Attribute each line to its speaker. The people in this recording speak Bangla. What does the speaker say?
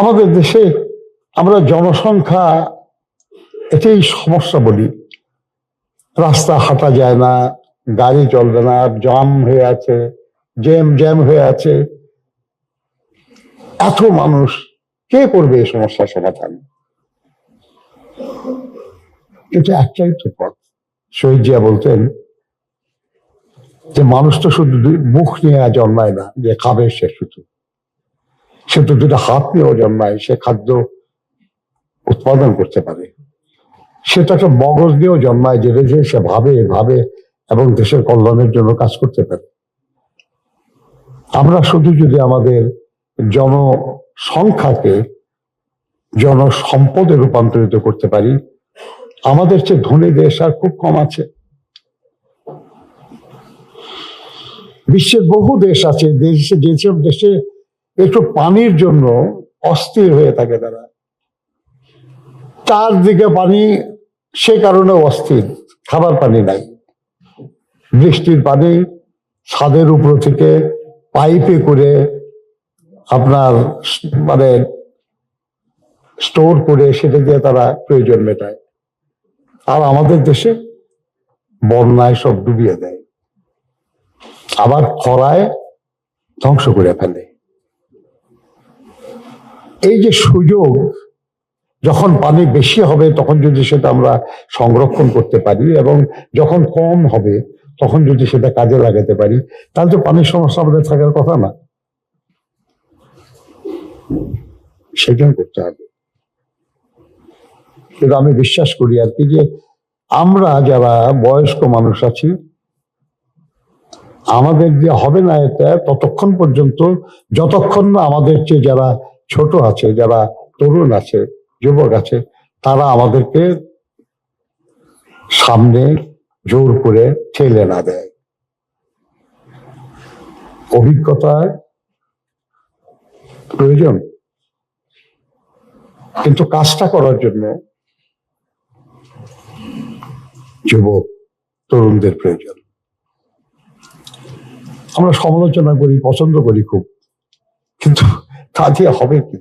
Speaker 1: আমাদের দেশে আমরা জনসংখ্যা এটাই সমস্যা বলি। রাস্তা হাঁটা যায় না, গাড়ি চলবে না, জাম হয়ে আছে, জ্যাম হয়ে আছে। এত মানুষ, কে করবে এই সমস্যার সমাধান? এটা একটাই তো পথ। শহীদ জিয়া বলতেন যে মানুষ তো শুধু মুখ নিয়ে জন্মায় না যে খাবে, সে তো দুটো হাত নিয়েও জন্মায়, সে খাদ্য উৎপাদন করতে পারে। সেটা একটা মগজ দিয়েও জন্মায়, যে সে ভাবে এবং দেশের কল্যাণের জন্য কাজ করতে পারে। আমরা শুধু যদি আমাদের জনসংখ্যাকে জনসম্পদে রূপান্তরিত করতে পারি, আমাদের চেয়ে ধনী দেশ আর খুব কম আছে। বিশ্বের বহু দেশ আছে, যেসব দেশে একটু পানির জন্য অস্থির হয়ে থাকে তারা, চারদিকে পানি, সে কারণে অস্থির, খাবার পানি নাই। বৃষ্টির পানি ছাদের উপর থেকে পাইপে করে আপনার মানে স্টোর করে সেটা দিয়ে তারা প্রয়োজন মেটায়। আর আমাদের দেশে বন্যায় সব ডুবিয়ে দেয়, আবার খরায় ধ্বংস করে ফেলে। এই যে সুযোগ, যখন পানি বেশি হবে তখন যদি সেটা আমরা সংরক্ষণ করতে পারি, এবং যখন কম হবে তখন যদি সেটা কাজে লাগাতে পারি, তাহলে তো পানির সমস্যা আমাদের থাকার কথা না। সেটাই করতে হবে। কিন্তু আমি বিশ্বাস করি আর কি, যে আমরা যারা বয়স্ক মানুষ আছি, আমাদের দিয়ে হবে না এটা ততক্ষণ পর্যন্ত যতক্ষণ না আমাদের চেয়ে যারা ছোট আছে, যারা তরুণ আছে, যুবক আছে, তারা আমাদেরকে সামনে জোর করে ঠেলে না দেয়। অভিজ্ঞতার প্রয়োজন, কিন্তু কাজটা করার জন্য যুবক তরুণদের প্রয়োজন। আমরা সমালোচনা করি, পছন্দ করি খুব, কিন্তু তা দিয়ে হবে কি?